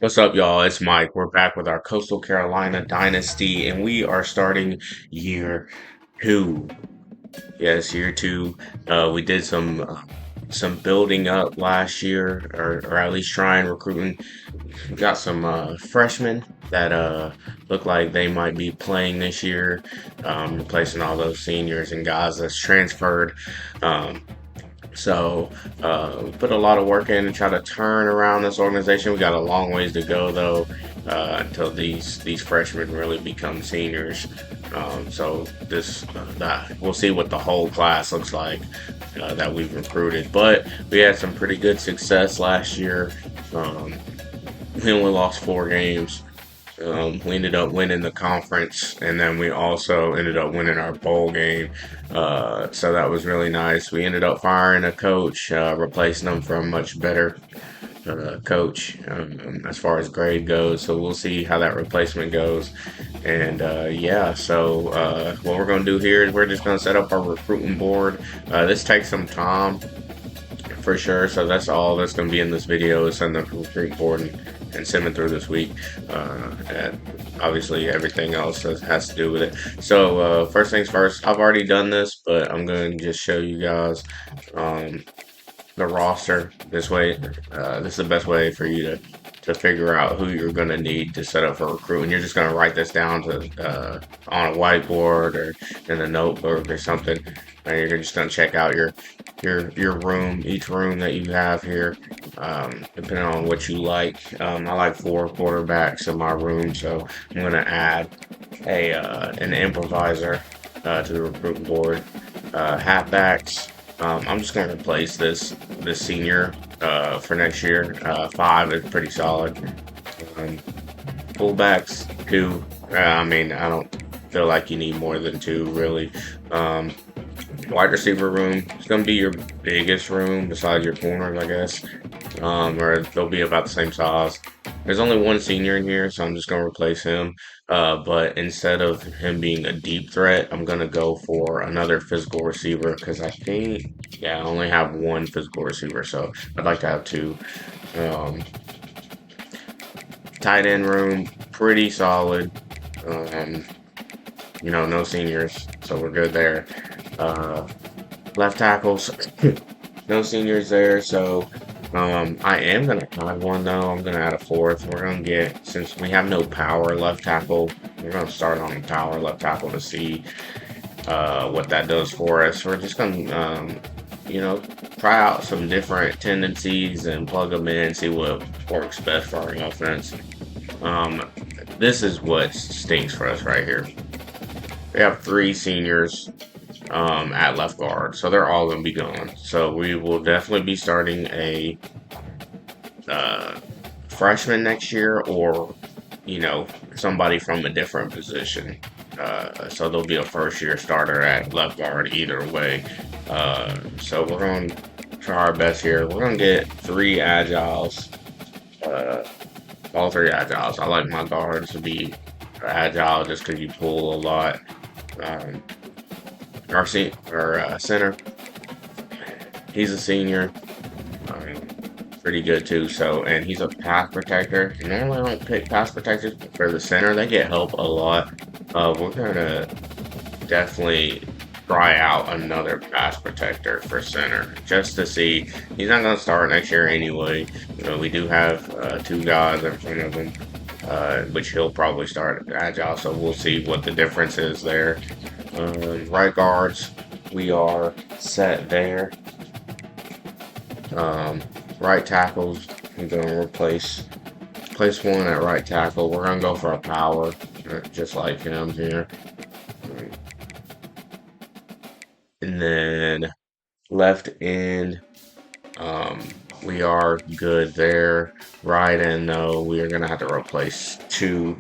What's up, y'all? It's Mike. We're back with our Coastal Carolina Dynasty, and we are starting year two. Yes, year two. We did some building up last year, or at least trying recruiting. We got some freshmen that look like they might be playing this year, replacing all those seniors and guys that's transferred. Um, so we put a lot of work in to try to turn around this organization. We got a long ways to go though, until these freshmen really become seniors. So this that we'll see what the whole class looks like that we've recruited. But we had some pretty good success last year. Um, we only lost 4 games. We ended up winning the conference, and then we also ended up winning our bowl game. So that was really nice. We ended up firing a coach, replacing him for a much better coach as far as grade goes. So we'll see how that replacement goes. And yeah, so what we're going to do here is we're just going to set up our recruiting board. This takes some time for sure. So that's all that's going to be in this video is send the recruit board and send it through this week. And obviously everything else has to do with it. So first things first, I've already done this, but I'm going to just show you guys the roster this way. This is the best way for you to figure out who you're going to need to set up for recruiting. You're just going to write this down to on a whiteboard or in a notebook or something, and you're just going to check out your room, each room that you have here, depending on what you like. I like 4 quarterbacks in my room, so I'm going to add an improviser to the recruiting board. Halfbacks. I'm just going to replace this senior for next year. 5 is pretty solid. Um, Fullbacks 2. I mean, I don't feel like you need more than 2 really. Wide receiver room. It's going to be your biggest room besides your corners, I guess. Or they'll be about the same size. There's only one senior in here, so I'm just going to replace him. But instead of him being a deep threat, I'm going to go for another physical receiver because I think, yeah, I only have one physical receiver, so I'd like to have 2. Um, Tight end room, pretty solid. Um, no seniors, so we're good there. Uh, Left tackles, no seniors there, so I am gonna add one though. I'm gonna add a fourth. We're gonna get, since we have no power left tackle, we're gonna start on the power left tackle to see what that does for us. We're just gonna try out some different tendencies and plug them in, see what works best for our offense. Um, this is what stinks for us right here. We have 3 seniors at left guard, so they're all going to be gone. So we will definitely be starting a uh, freshman next year, or somebody from a different position. So there'll be a first-year starter at left guard either way. So we're going to try our best here. We're going to get 3 agiles. All 3 agiles. I like my guards to be agile just because you pull a lot. Um, our center, he's a senior, pretty good too. So, and he's a pass protector. Normally, I don't pick pass protectors for the center; they get help a lot. We're gonna definitely try out another pass protector for center just to see. He's not gonna start next year anyway. We do have 2 guys in front of him, which he'll probably start agile. So we'll see what the difference is there. Right guards, we are set there. Right tackles, I'm going to place one at right tackle. We're going to go for a power, just like him here. And then left end, we are good there. Right end, though, we are going to have to replace 2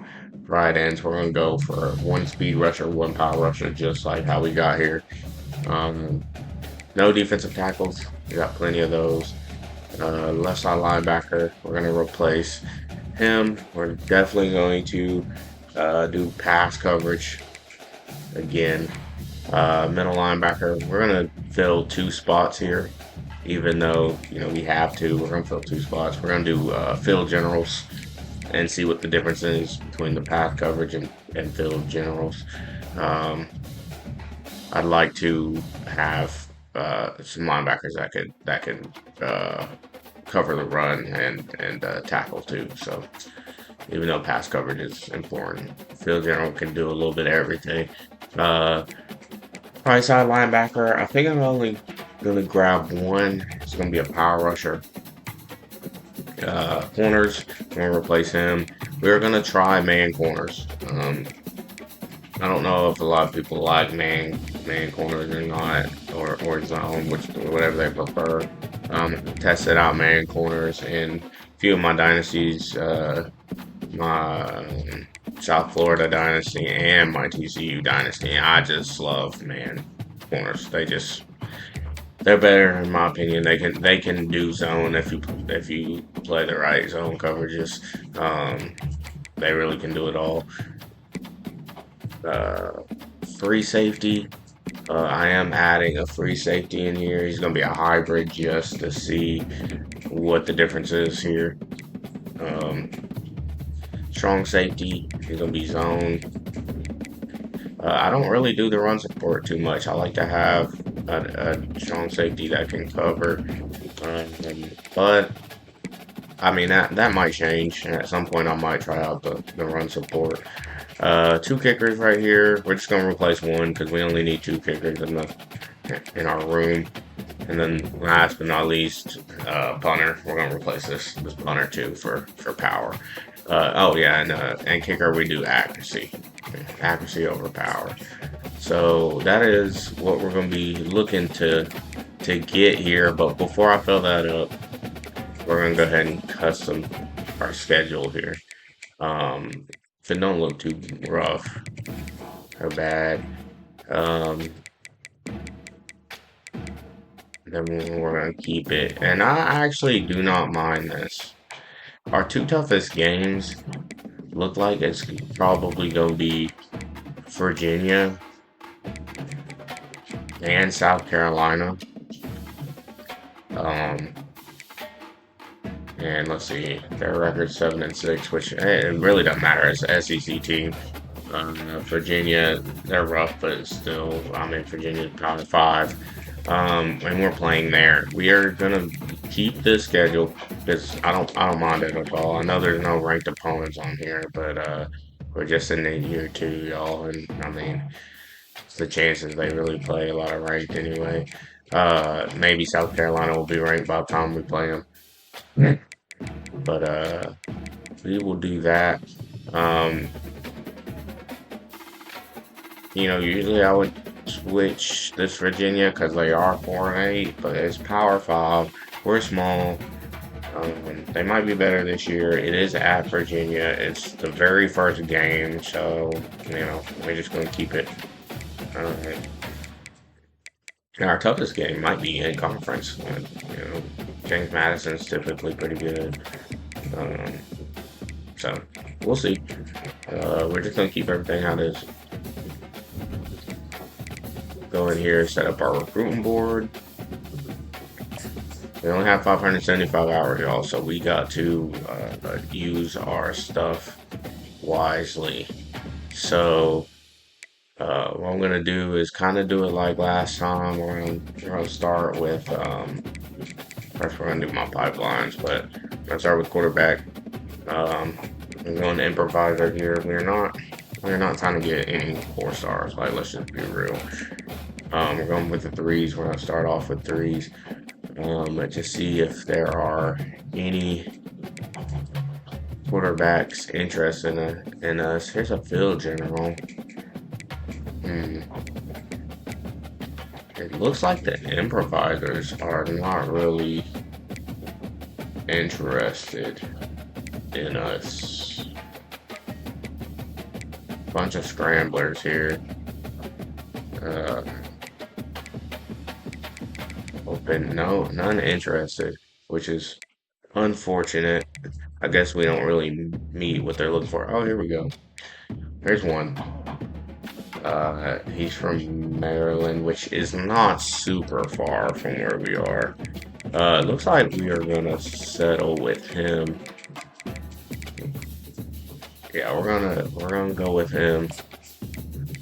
right ends. We're going to go for 1 speed rusher, 1 power rusher, just like how we got here. No defensive tackles. We got plenty of those. Left side linebacker, we're going to replace him. We're definitely going to do pass coverage again. Middle linebacker, we're going to fill 2 spots here. Even though, we have to, we're going to fill 2 spots. We're going to do field generals. and see what the difference is between the pass coverage and field generals. Um, I'd like to have some linebackers that could cover the run and tackle too. So even though pass coverage is important, field general can do a little bit of everything. Uh, right side linebacker, I think I'm only gonna grab one. It's gonna be a power rusher. Corners, I'm gonna replace him. We're gonna try man corners. I don't know if a lot of people like man corners or not, or zone, which whatever they prefer. Tested out man corners in a few of my dynasties, my South Florida dynasty and my TCU dynasty. I just love man corners. They're better in my opinion. They can do zone if you play the right zone coverages. Um, they really can do it all. Uh, Free safety. I am adding a free safety in here. He's going to be a hybrid just to see what the difference is here. Um, Strong safety. He's going to be zone. I don't really do the run support too much. I like to have a strong safety that can cover. But I mean that might change. At some point, I might try out the run support. Two kickers right here. We're just gonna replace one because we only need two kickers in our room. And then last but not least, punter. We're gonna replace this punter too for power. Oh yeah, and kicker we do accuracy, over power. So that is what we're gonna be looking to get here. But before I fill that up, we're gonna go ahead and custom our schedule here. Um, if it don't look too rough or bad, um, then we're gonna keep it. And I actually do not mind this. Our two toughest games look like it's probably gonna be Virginia and South Carolina. Um, and let's see, their record 7-6, which it really doesn't matter. It's an SEC team. Virginia, they're rough, but still, I mean, Virginia's Power 5. And we're playing there. We are gonna keep this schedule because I don't mind it at all. I know there's no ranked opponents on here, but we're just in the year two, y'all, and I mean, it's the chances they really play a lot of ranked anyway. Maybe South Carolina will be ranked by the time we play them, but we will do that. Um, usually I would switch this Virginia because they are 4-8, but it's Power 5. We're small. They might be better this year. It is at Virginia. It's the very first game, so we're just gonna keep it. Uh, and our toughest game might be in conference. James Madison's typically pretty good. Um, so we'll see. We're just gonna keep everything how it is. Go in here, set up our recruiting board. We only have 575 hours, y'all, so we got to use our stuff wisely. So what I'm gonna do is kind of do it like last time. We're gonna start with first we're gonna do my pipelines, but I'm gonna start with quarterback. I'm going to improviser here. We're not trying to get any 4 stars. Like, let's just be real. We're going with the threes. We're gonna start off with threes. To see if there are any quarterbacks interested in us. Here's a field general. It looks like the improvisers are not really interested in us. Bunch of scramblers here. Open, no, none interested, which is unfortunate. I guess we don't really meet what they're looking for. Oh, here we go. There's one. He's from Maryland, which is not super far from where we are. Looks like we are gonna settle with him. Yeah, we're gonna go with him.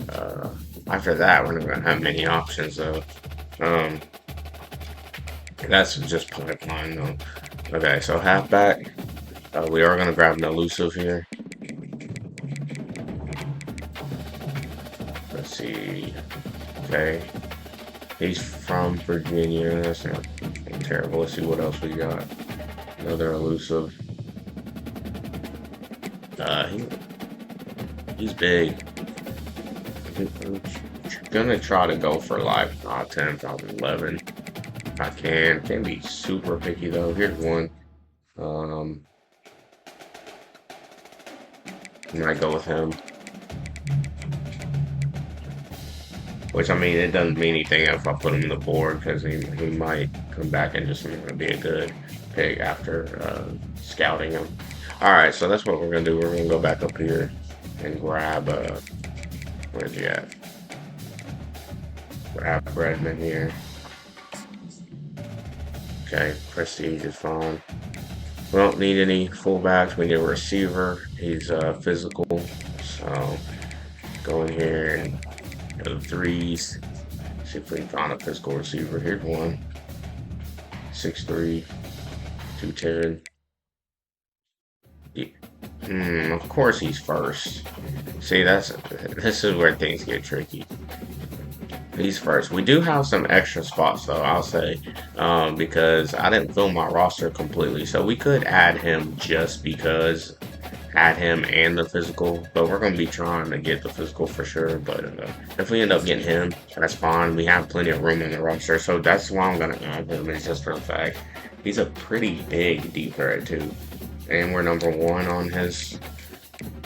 Uh, After that, we're not gonna have many options though. Um, that's just pipeline though. Okay, so halfback. We are gonna grab an elusive here. Let's see. Okay, he's from Virginia. That's not terrible. Let's see what else we got. Another elusive. Uh, he, he's big. I'm gonna try to go for like 10, probably 11. If I can. Can't be super picky though. Here's one. Um, I might go with him. Which I mean, it doesn't mean anything if I put him on the board because he might come back and just be a good pick after scouting him. All right, so that's what we're gonna do. We're gonna go back up here and grab where's he at? Grab Redmond here. Okay, Prestige is fine. We don't need any fullbacks. We need a receiver. He's physical, so go in here and go to threes. See if we can find a physical receiver. Here's one. 6'3", 210. Of course he's first. See, this is where things get tricky. He's first. We do have some extra spots though, I'll say, because I didn't fill my roster completely. So we could add him just because, add him and the physical, but we're going to be trying to get the physical for sure. But if we end up getting him, that's fine. We have plenty of room in the roster, so that's why I'm going to add him. It's just for the fact he's a pretty big deep threat too, and we're number one on his,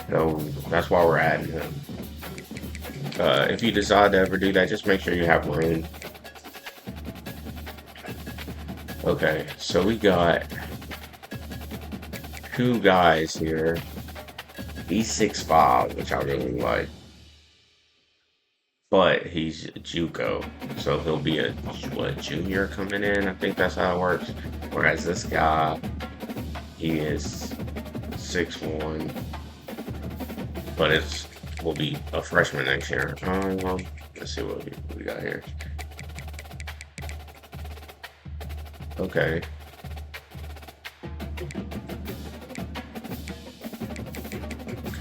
so that's why we're adding him. If you decide to ever do that, just make sure you have room. Okay, so we got two guys here. He's 6'5", which I really like. But he's JUCO, so he'll be a junior coming in. I think that's how it works. Whereas this guy, he is 6'1", but will be a freshman next year. Let's see what we got here. Okay.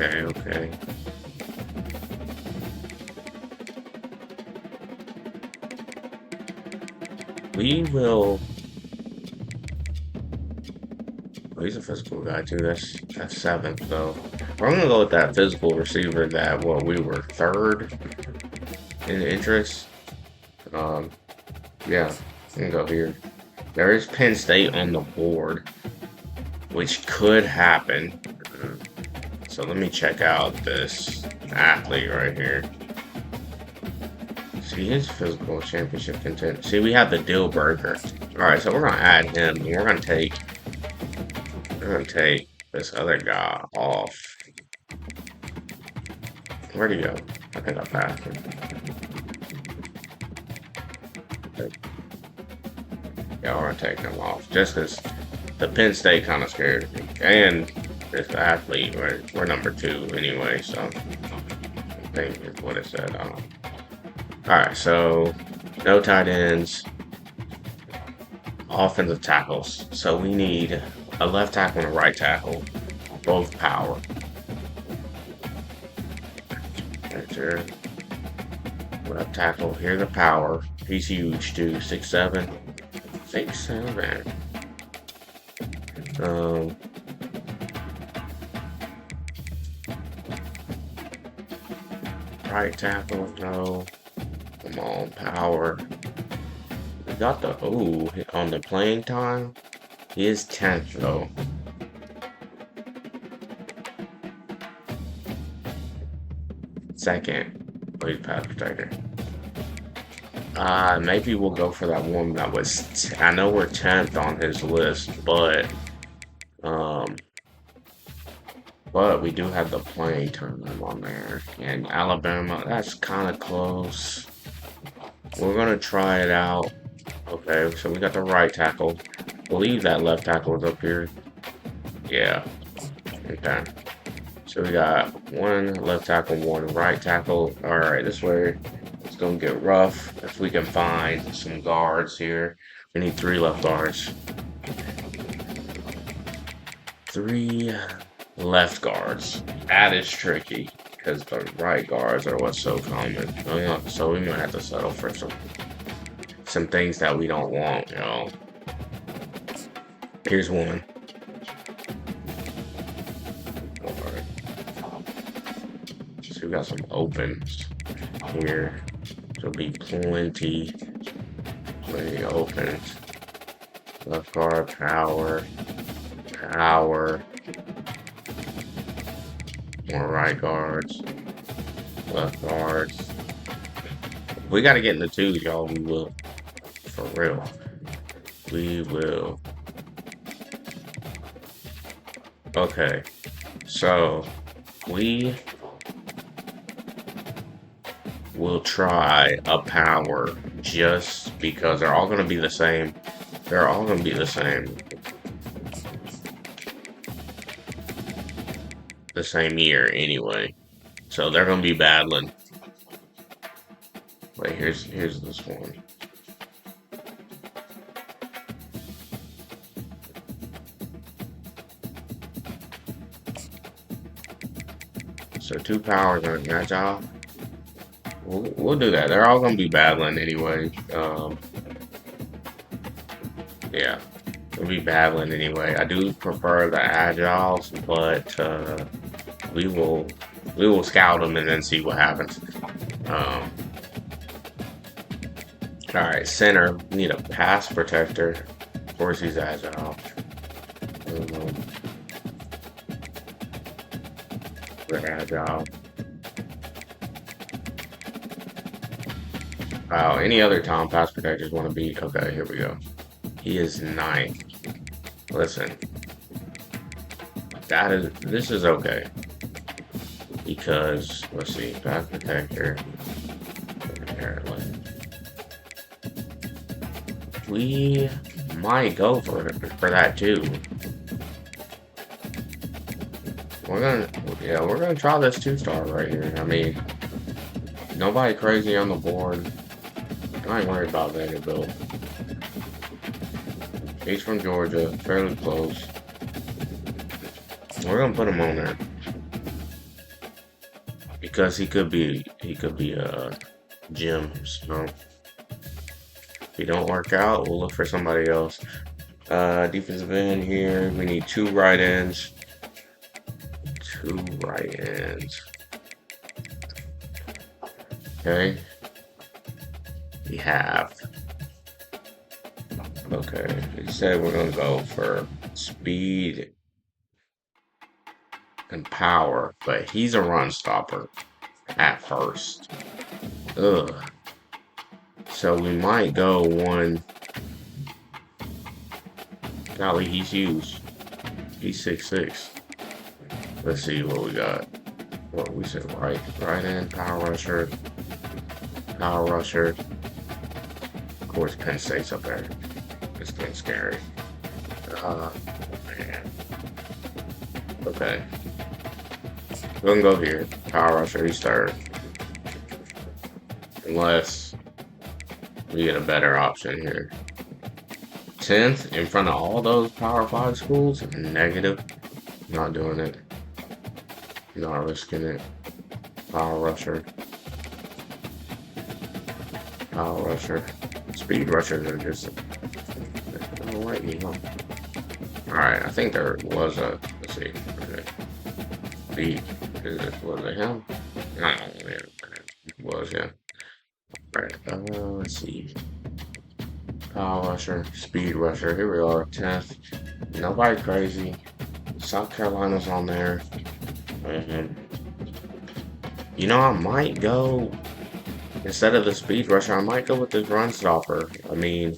Okay. We will. Oh, he's a physical guy too. That's 7th though. We're gonna go with that physical receiver that we were 3rd in interest. Yeah, I'm gonna go here. There is Penn State on the board, which could happen. So let me check out this athlete right here. See his physical championship content. See, we have the deal breaker. All right, so we're gonna add him. We're gonna take this other guy off. Where'd he go? I think I passed him. Yeah, we're gonna take him off just because the Penn State kind of scared me, and this athlete, we're number 2 anyway, so I think is what it said. Alright, so no tight ends, offensive tackles. So we need a left tackle and a right tackle, both power. Enter. Left tackle, here's the power. He's huge too, 6'7". 6'7". Right tackle, no. Come on, power. We got the on the playing time. He is 10th though. Second, he's pass protector. Maybe we'll go for that one that was. I know we're 10th on his list, but we do have the playing time on there. And Alabama, that's kind of close. We're gonna try it out. Okay, so we got the right tackle. I believe that left tackle is up here. Yeah. Okay. So we got one left tackle, one right tackle. All right, this way it's gonna get rough. If we can find some guards here, we need three left guards. Three left guards. That is tricky because the right guards are what's so common. So we might have to settle for some things that we don't want. Here's one. Alright. So we got some opens here. There'll be plenty opens. Left guard, power. More right guards. Left guards. We gotta get in the twos, y'all. We will. For real. We will. Okay. So, we will try a power just because they're all gonna be the same. They're all gonna be the same. The same year anyway. So they're gonna be battling. Wait, here's this one. So two powers are agile. We'll do that. They're all gonna be battling anyway. Yeah, we'll be battling anyway. I do prefer the agiles, but we will scout them and then see what happens. All right, center. We need a pass protector. Of course, he's agile. We're agile. Wow, any other Tom pass protectors want to beat? Okay, here we go. He is 9th. Listen, this is okay because let's see, pass protector. Apparently, we might go for that too. We're gonna try this 2-star right here. I mean, nobody crazy on the board. I ain't worried about Vanderbilt. He's from Georgia, fairly close. We're gonna put him on there because he could be a Jim. So if he don't work out, we'll look for somebody else. Defensive end here. We need 2 right ends. 2 right ends. Okay. We have. Okay, he said we're gonna go for speed and power, but he's a run stopper at first. Ugh. So we might go one. Golly, he's huge. He's 6'6". Let's see what we got. What we said, right end, power rusher. Of course, Penn State's up there. It's been scary. Man. Okay. We're gonna go here. Power rusher, he's 3rd. Unless we get a better option here. 10th in front of all those Power 5 schools? Negative. Not doing it. Not risking it. Power rusher. Speed rushers are just right me, huh? Alright, I think there was a let's see. Was it him? I don't know, it was, yeah. Alright, let's see. Power rusher, speed rusher, here we are, 10th. Nobody crazy. South Carolina's on there. You know, I might go instead of the speed rusher, I might go with this run stopper. I mean,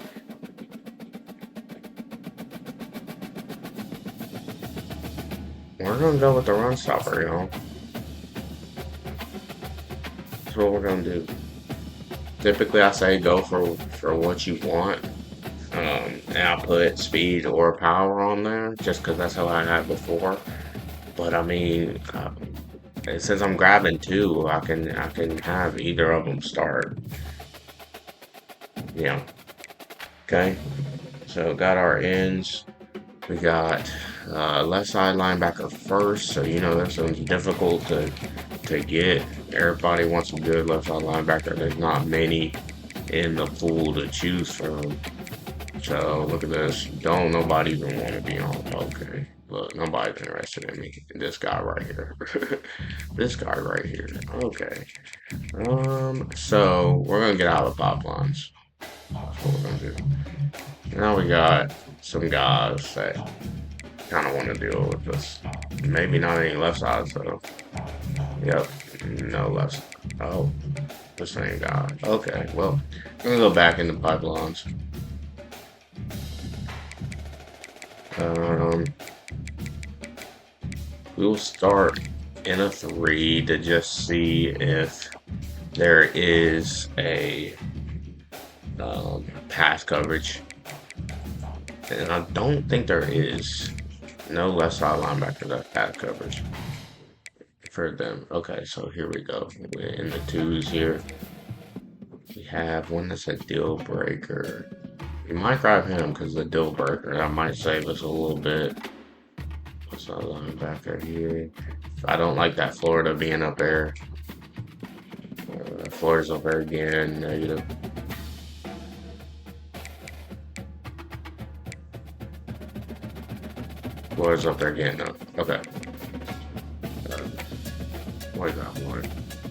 we're gonna go with the run stopper, you know. That's what we're gonna do. Typically, I say go for what you want, and I'll put speed or power on there just because that's how I had before. But I mean, since I'm grabbing two, I can have either of them start. Yeah. Okay. So got our ends. We got left side linebacker first, so you know this one's difficult to get. Everybody wants a good left side linebacker. There's not many in the pool to choose from. So look at this. Don't nobody even want to be on. Okay. Look, nobody's interested in me. This guy right here. This guy right here. Okay. So we're gonna get out of the pipelines. That's what we're gonna do. Now we got some guys that kind of want to deal with this. Maybe not any left sides though. Yep, no left. Oh, the same guy. Okay, well, I'm gonna go back in the pipelines. Um, we'll start in a three to just see if there is a pass coverage, and I don't think there is. No left side linebacker that pass coverage for them. Okay, so here we go. We're in the twos here. We have one that's a deal breaker. We might grab him because the deal breaker. That might save us a little bit. What's that linebacker here? I don't like that Florida being up there. Florida's up there again. Negative. Florida's up there again. No. Okay. What is that one?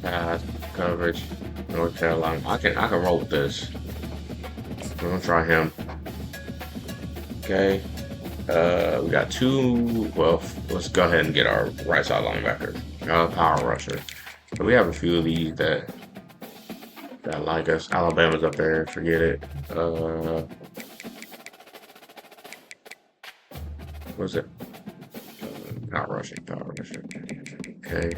Pass coverage. North Carolina. I can roll with this. We're gonna try him. Okay. We got two. Well, let's go ahead and get our right side linebacker. Power rusher. So we have a few of these that like us. Alabama's up there. Forget it. What's it? Not rushing. Power rusher. Okay.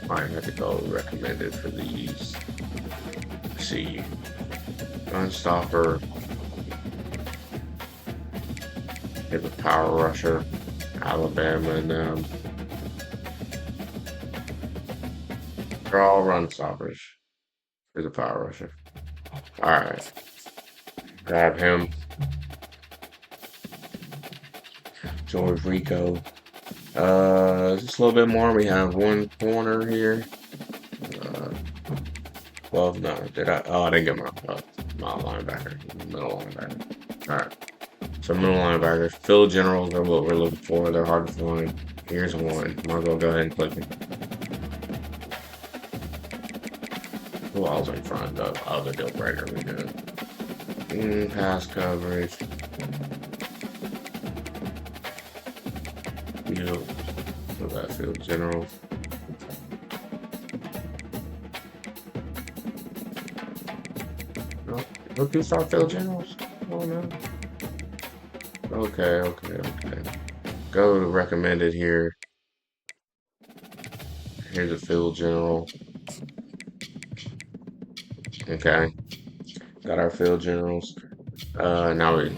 Might have to go recommended for these. Let's see. Gunstopper. Hit a power rusher. Alabama and them. They're all run stoppers. Here's a power rusher. Alright. Grab him. George Rico. Just a little bit more. We have one corner here. Well, no, did I? Oh, I didn't get my linebacker. Middle linebacker. Alright. So middle linebackers. Field generals are what we're looking for. They're hard to find. Here's one. Might as well go ahead and click it. Who else in front of the other deal breaker we did? Pass coverage. So that field general. No, look, you saw field generals. Oh no. Okay. Go to recommended here. Here's a field general. Okay. Got our field generals. Now we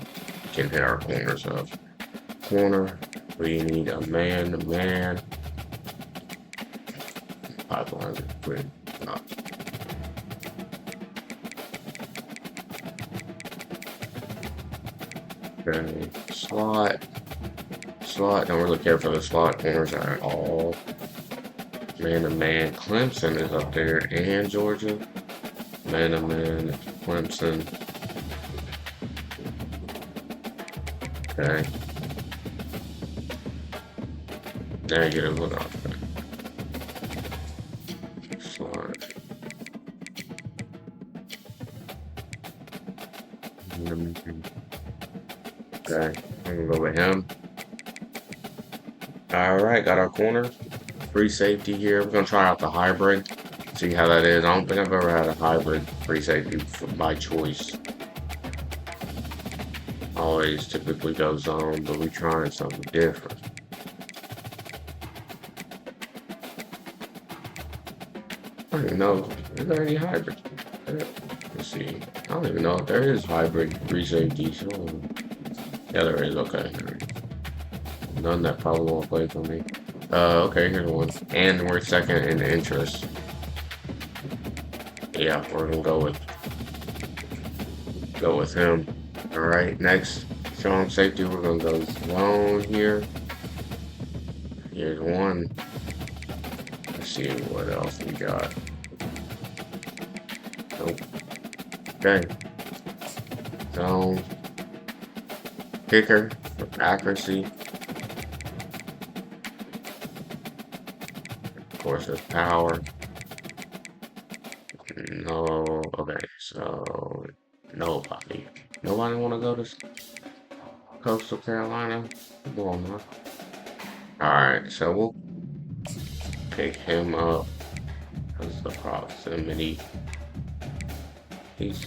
can hit our corners up. Corner. We need a man-to-man. Pipelines are quick. Okay. Slot. Don't really care for the slot corners at all. Man-to-man. Clemson is up there, and Georgia. Man-to-man. Clemson. Okay. Negative with our slot. Okay, I'm gonna go with him. Alright, got our corner. Free safety here. We're gonna try out the hybrid. See how that is. I don't think I've ever had a hybrid free safety by choice. Always typically go zone, but we're trying something different. I don't even know. Is there any hybrid? Let's see. I don't even know if there is hybrid free safety. So Yeah, there is. Okay. None that probably won't play for me. Okay, here's one. And we're second in interest. Yeah, we're gonna go with him. All right, next strong safety. We're gonna go zone here. Here's one. Let's see what else we got. Nope. Okay. Zone. Kicker for accuracy. Of course, there's power. No. Okay, so nobody. Nobody want to go to Coastal Carolina? Come on, man. All right, so we'll pick him up because the proximity. He's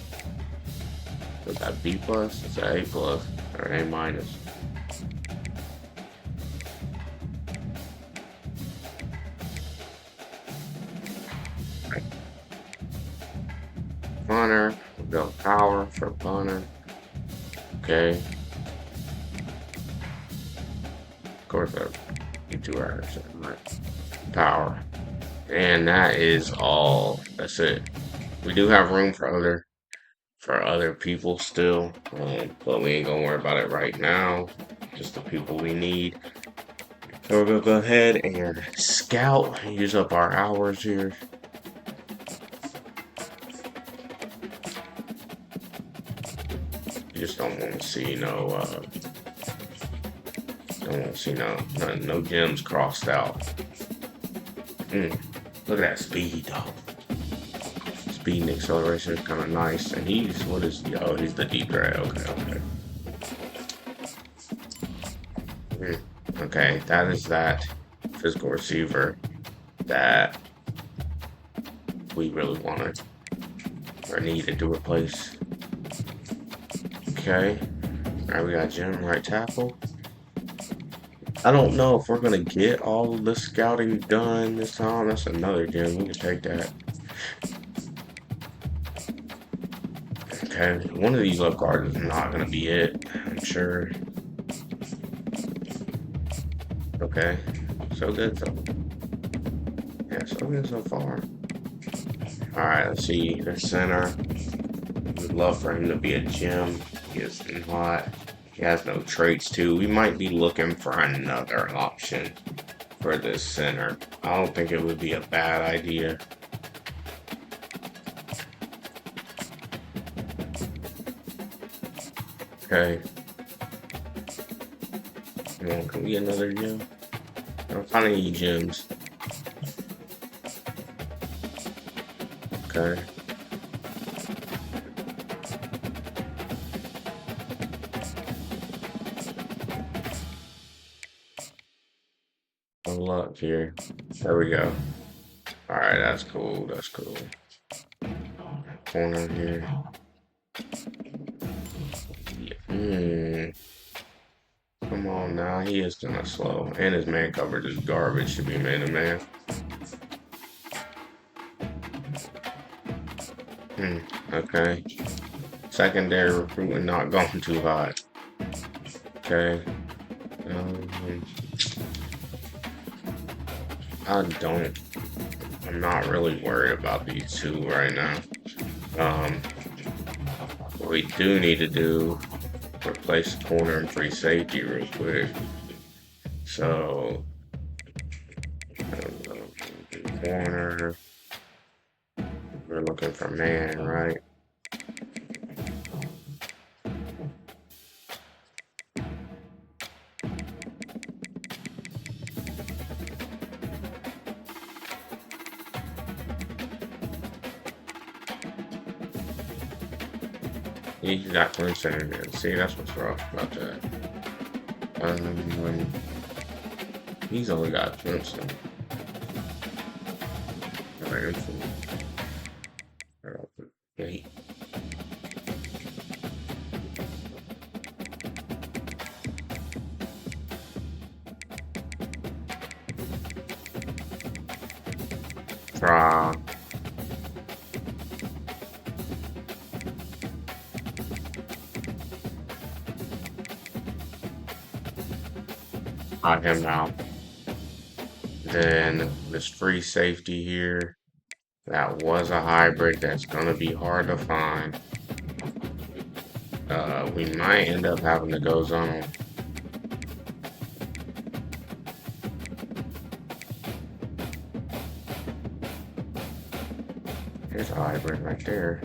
was that B plus? It's A plus or A minus. Punter, we'll go power for punter. Okay. Of course, you two are right. Power, and that is all. That's it. We do have room for other people still, but we ain't gonna worry about it right now. Just the people we need. So we're gonna go ahead and scout, use up our hours here. You just don't want to see don't want to see no gems crossed out. Look at that speed, though. Speed and acceleration is kind of nice. And what is he's the deep red. Okay. Okay, that is that physical receiver that we really wanted or needed to replace. Okay. Alright, we got Jim, right tackle. I don't know if we're gonna get all of the scouting done this time. That's another gem. We can take that. Okay, one of these left guards is not gonna be it, I'm sure. Okay, so good so. Yeah, so good so far. Alright, let's see the center. We'd love for him to be a gem. He is not. He has no traits too. We might be looking for another option for this center. I don't think it would be a bad idea. Okay. Come on, can we get another gem? I don't find any gems. Okay. No luck here. There we go. Alright, that's cool. That's cool. Corner here. Yeah. Come on now. He is gonna slow. And his man coverage is garbage to be man to man. Okay. Secondary recruitment not going too hot. Okay. I'm not really worried about these two right now. What we do need to do, replace corner and free safety real quick. So, corner, we're looking for man, right? He's got Clemson in there. See, that's what's rough about that. He's only got Clemson. Yeah, try. Knock him out. Then this free safety here. That was a hybrid that's gonna be hard to find. We might end up having to go zone. There's a hybrid right there.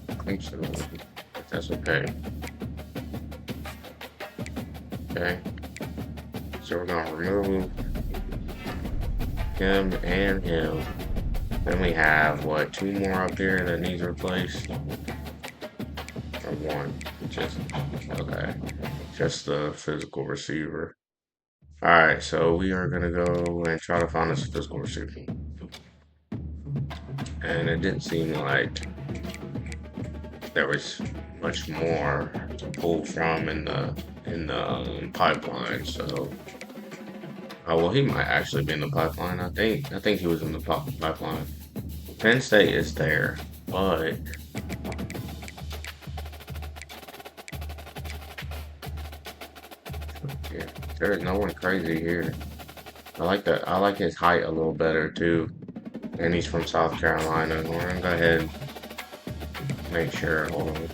I think so. But that's okay. Okay. So we're gonna remove him and him. Then we have what, two more up here that needs replaced? Or one? Just okay. Just the physical receiver. Alright, so we are gonna go and try to find this physical receiver. And it didn't seem like there was much more to pull from in the pipeline. So, oh well, he might actually be in the pipeline. I think he was in the pipeline. Penn State is there, but yeah, there is no one crazy here. I like that. I like his height a little better too, and he's from South Carolina. We're gonna go ahead and make sure. Hold on.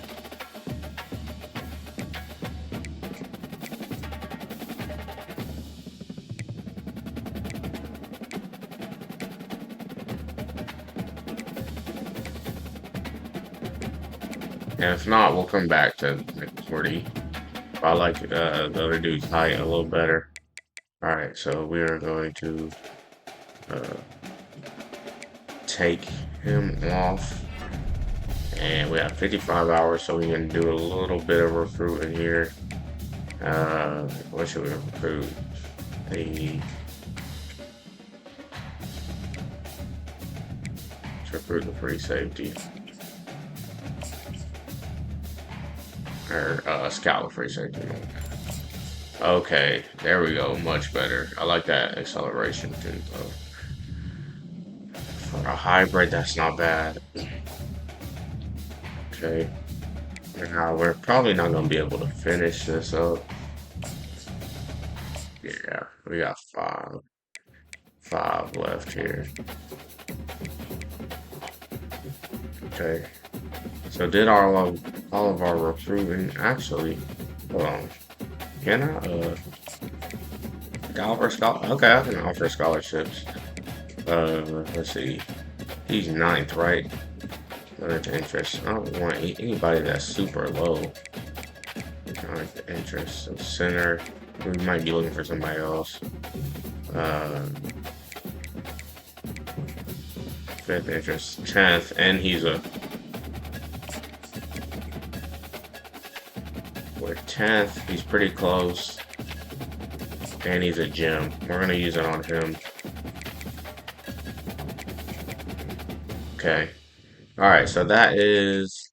And if not, we'll come back to 40. I like the other dude's height a little better. Alright, so we are going to uh, take him off. And we have 55 hours, so we can do a little bit of recruiting here. What should we recruit? Let's recruit the free safety. Or scout free safety. Okay, there we go. Much better. I like that acceleration too. For a hybrid, that's not bad. Okay. Now we're probably not gonna be able to finish this up. Yeah, we got five left here. Okay. So did all of our recruiting actually? Hold on. Can I offer scholarship? Okay, I can offer scholarships. Let's see. He's ninth, right? Limited interest. I don't want anybody that's super low. Ninth interest. So center. We might be looking for somebody else. Fifth interest. 10th, and he's a. We're 10th. He's pretty close. And he's a gem. We're gonna use it on him. Okay. Alright, so that is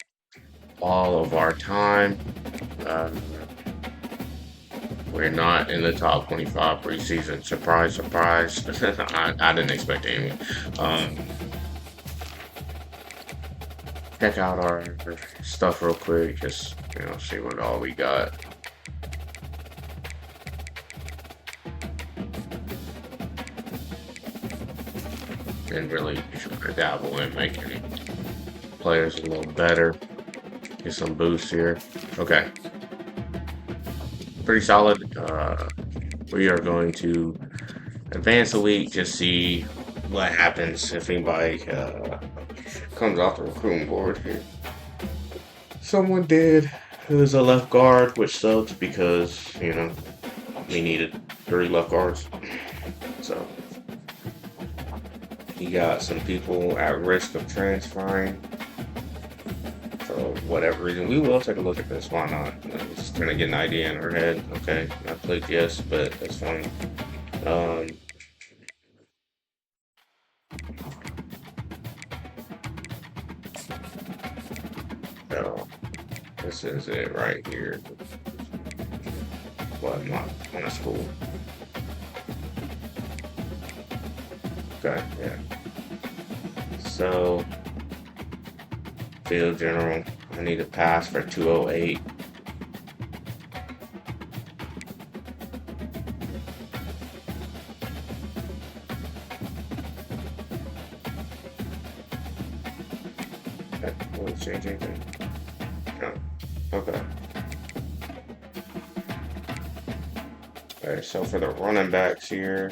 all of our time. We're not in the top 25 preseason. Surprise, surprise. I didn't expect anyone. Check out our stuff real quick. Just, see what all we got. And really try to dabble in making players a little better. Get some boosts here. Okay. Pretty solid. We are going to advance a week, just see what happens if anybody comes off the recruiting board here. Someone did. It was a left guard, which sucks because, we needed 3 left guards. So, he got some people at risk of transferring. For whatever reason, we will take a look at this. Why not? Just trying to get an idea in our head. Okay, I clicked yes, but that's fine. So this is it right here. What my school. Okay, yeah. So, field general. I need a pass for 208. Okay, will it change anything? No. Okay. Okay, so for the running backs here,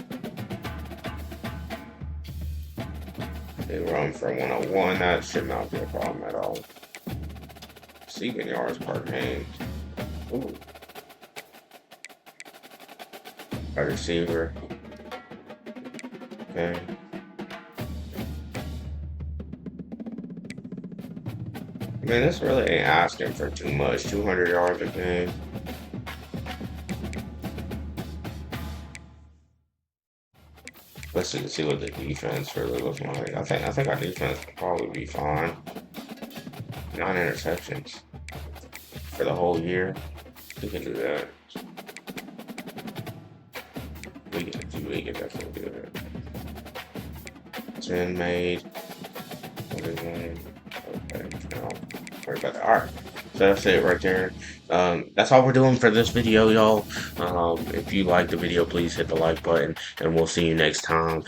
they run for 101. That should not be a problem at all. Receiving yards per game. Ooh. A receiver. Okay. I mean, this really ain't asking for too much. 200 yards a game. Let's see what the defense really looks like. I think our defense will probably be fine. 9 interceptions for the whole year. We can do that. We can definitely do that. 10 made. 41. Okay, no. Worry about that. Alright. So that's it right there. That's all we're doing for this video, y'all. If you like the video, please hit the like button, and we'll see you next time.